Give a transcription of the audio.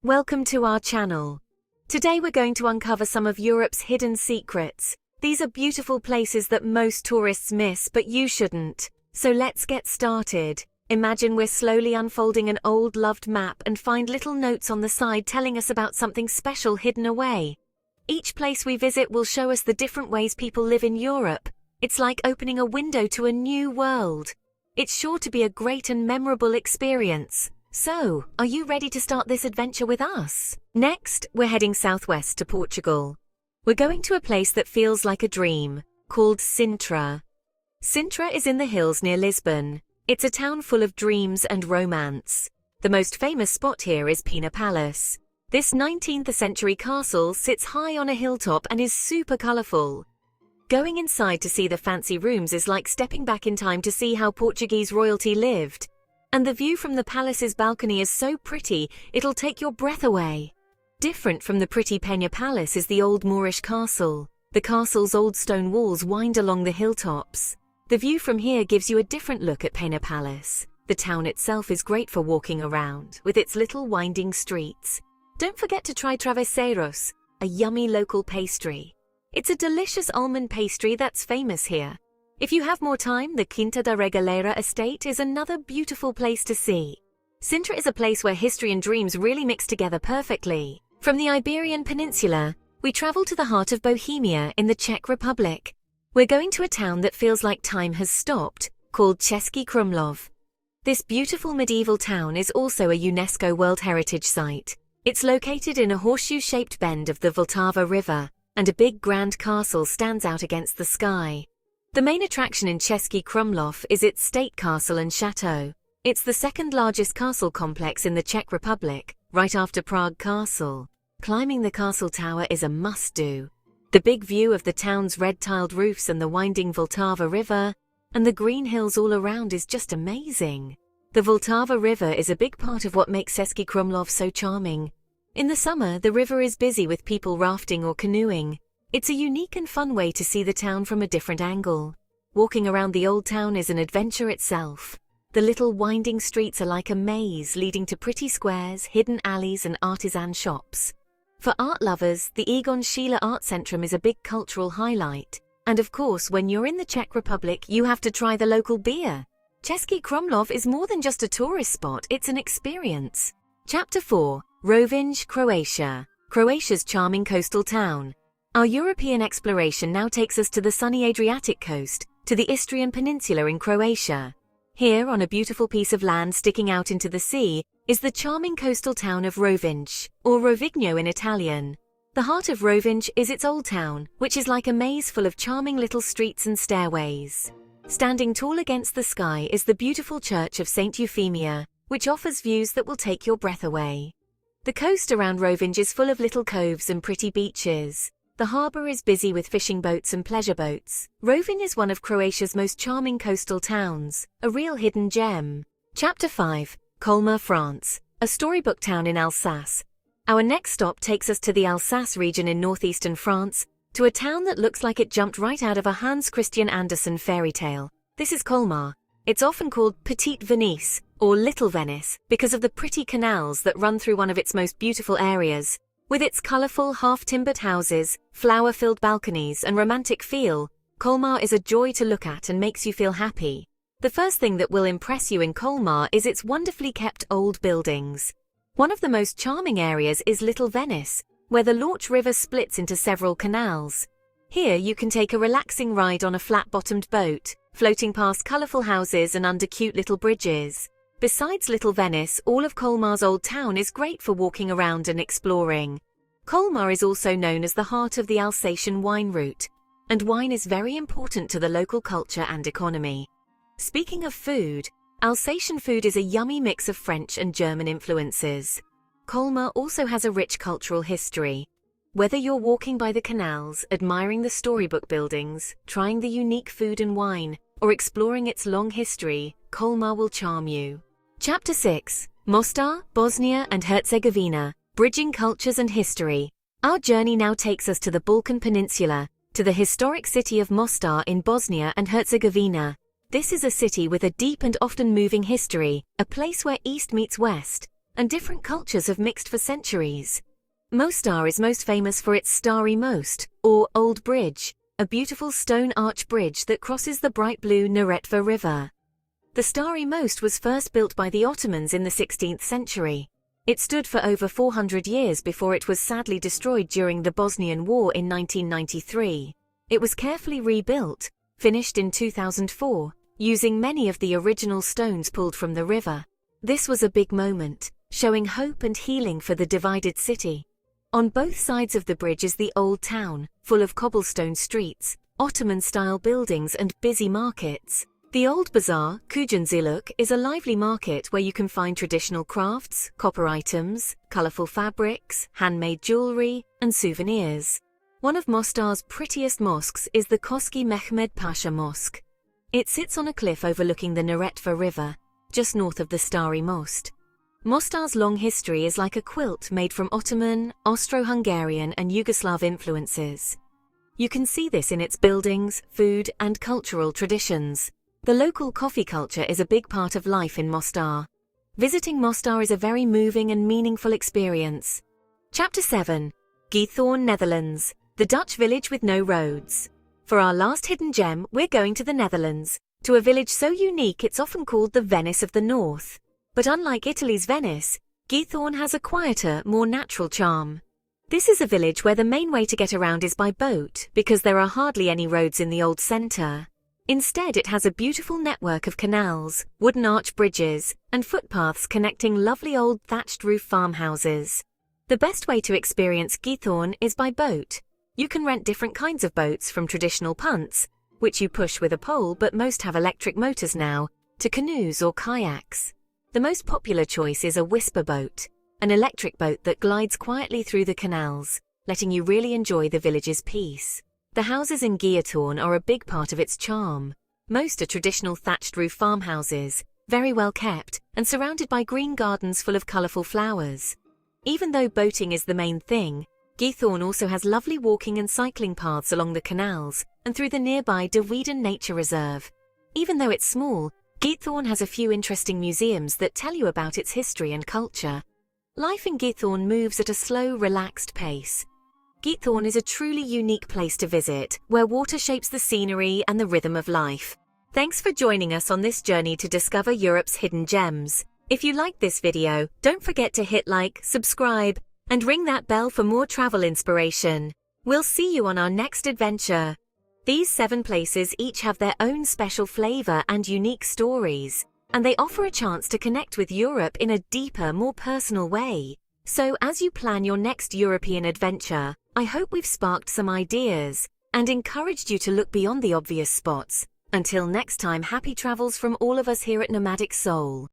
Welcome to our channel. Today we're going to uncover some of Europe's hidden secrets. These are beautiful places that most tourists miss, but you shouldn't. So let's get started. Imagine we're slowly unfolding an old loved map and find little notes on the side telling us about something special hidden away. Each place we visit will show us the different ways people live in Europe. It's like opening a window to a new world. It's sure to be a great and memorable experience. So, are you ready to start this adventure with us? Next, we're heading southwest to Portugal. We're going to a place that feels like a dream, called Sintra. Sintra is in the hills near Lisbon. It's a town full of dreams and romance. The most famous spot here is Pina Palace. This 19th century castle sits high on a hilltop and is super colourful. Going inside to see the fancy rooms is like stepping back in time to see how Portuguese royalty lived. And the view from the palace's balcony is so pretty, it'll take your breath away. Different from the pretty Penha Palace is the old Moorish castle. The castle's old stone walls wind along the hilltops. The view from here gives you a different look at Penha Palace. The town itself is great for walking around, with its little winding streets. Don't forget to try travesseiros, a yummy local pastry. It's a delicious almond pastry that's famous here. If you have more time, the Quinta da Regaleira estate is another beautiful place to see. Sintra is a place where history and dreams really mix together perfectly. From the Iberian Peninsula, we travel to the heart of Bohemia in the Czech Republic. We're going to a town that feels like time has stopped, called Český Krumlov. This beautiful medieval town is also a UNESCO World Heritage Site. It's located in a horseshoe-shaped bend of the Vltava River, and a big grand castle stands out against the sky. The main attraction in Český Krumlov is its state castle and chateau. It's the second largest castle complex in the Czech Republic, right after Prague Castle. Climbing the castle tower is a must-do. The big view of the town's red-tiled roofs and the winding Vltava River, and the green hills all around is just amazing. The Vltava River is a big part of what makes Český Krumlov so charming. In the summer, the river is busy with people rafting or canoeing. It's a unique and fun way to see the town from a different angle. Walking around the old town is an adventure itself. The little winding streets are like a maze leading to pretty squares, hidden alleys and artisan shops. For art lovers, the Egon Schiele Art Centrum is a big cultural highlight. And of course, when you're in the Czech Republic, you have to try the local beer. Český Krumlov is more than just a tourist spot, it's an experience. Chapter 4. Rovinj, Croatia. Croatia's charming coastal town. Our European exploration now takes us to the sunny Adriatic coast, to the Istrian Peninsula in Croatia. Here, on a beautiful piece of land sticking out into the sea, is the charming coastal town of Rovinj, or Rovigno in Italian. The heart of Rovinj is its old town, which is like a maze full of charming little streets and stairways. Standing tall against the sky is the beautiful church of St. Euphemia, which offers views that will take your breath away. The coast around Rovinj is full of little coves and pretty beaches. The harbour is busy with fishing boats and pleasure boats. Rovinj is one of Croatia's most charming coastal towns, a real hidden gem. Chapter 5. Colmar, France. A storybook town in Alsace. Our next stop takes us to the Alsace region in northeastern France, to a town that looks like it jumped right out of a Hans Christian Andersen fairy tale. This is Colmar. It's often called Petite Venise, or Little Venice, because of the pretty canals that run through one of its most beautiful areas. With its colourful, half-timbered houses, flower-filled balconies and romantic feel, Colmar is a joy to look at and makes you feel happy. The first thing that will impress you in Colmar is its wonderfully kept old buildings. One of the most charming areas is Little Venice, where the Lorch River splits into several canals. Here you can take a relaxing ride on a flat-bottomed boat, floating past colourful houses and under cute little bridges. Besides Little Venice, all of Colmar's old town is great for walking around and exploring. Colmar is also known as the heart of the Alsatian wine route, and wine is very important to the local culture and economy. Speaking of food, Alsatian food is a yummy mix of French and German influences. Colmar also has a rich cultural history. Whether you're walking by the canals, admiring the storybook buildings, trying the unique food and wine, or exploring its long history, Colmar will charm you. Chapter 6. Mostar, Bosnia and Herzegovina. Bridging cultures and history. Our journey now takes us to the Balkan Peninsula, to the historic city of Mostar in Bosnia and Herzegovina. This is a city with a deep and often moving history, a place where East meets West. and different cultures have mixed for centuries. Mostar is most famous for its Starry Most, or Old Bridge, a beautiful stone arch bridge that crosses the bright blue Neretva River. The Starry Most was first built by the Ottomans in the 16th century. It stood for over 400 years before it was sadly destroyed during the Bosnian War in 1993. It was carefully rebuilt, finished in 2004, using many of the original stones pulled from the river. This was a big moment, showing hope and healing for the divided city. On both sides of the bridge is the Old Town, full of cobblestone streets, Ottoman-style buildings and busy markets. The Old Bazaar, Kujanziluk, is a lively market where you can find traditional crafts, copper items, colorful fabrics, handmade jewelry, and souvenirs. One of Mostar's prettiest mosques is the Koski Mehmed Pasha Mosque. It sits on a cliff overlooking the Neretva River, just north of the Starry Most. Mostar's long history is like a quilt made from Ottoman, Austro-Hungarian and Yugoslav influences. You can see this in its buildings, food and cultural traditions. The local coffee culture is a big part of life in Mostar. Visiting Mostar is a very moving and meaningful experience. Chapter 7. Giethoorn, Netherlands, the Dutch village with no roads. For our last hidden gem, we're going to the Netherlands, to a village so unique it's often called the Venice of the North. But unlike Italy's Venice, Giethoorn has a quieter, more natural charm. This is a village where the main way to get around is by boat, because there are hardly any roads in the old centre. Instead, it has a beautiful network of canals, wooden arch bridges, and footpaths connecting lovely old thatched roof farmhouses. The best way to experience Giethoorn is by boat. You can rent different kinds of boats, from traditional punts, which you push with a pole but most have electric motors now, to canoes or kayaks. The most popular choice is a whisper boat, an electric boat that glides quietly through the canals, letting you really enjoy the village's peace. The houses in Giethoorn are a big part of its charm. Most are traditional thatched roof farmhouses, very well kept, and surrounded by green gardens full of colourful flowers. Even though boating is the main thing, Giethoorn also has lovely walking and cycling paths along the canals and through the nearby De Weeden Nature Reserve. Even though it's small, Giethoorn has a few interesting museums that tell you about its history and culture. Life in Giethoorn moves at a slow, relaxed pace. Giethoorn is a truly unique place to visit, where water shapes the scenery and the rhythm of life. Thanks for joining us on this journey to discover Europe's hidden gems. If you liked this video, don't forget to hit like, subscribe, and ring that bell for more travel inspiration. We'll see you on our next adventure. These 7 places each have their own special flavor and unique stories, and they offer a chance to connect with Europe in a deeper, more personal way. So as you plan your next European adventure, I hope we've sparked some ideas and encouraged you to look beyond the obvious spots. Until next time, happy travels from all of us here at Nomadic Soul.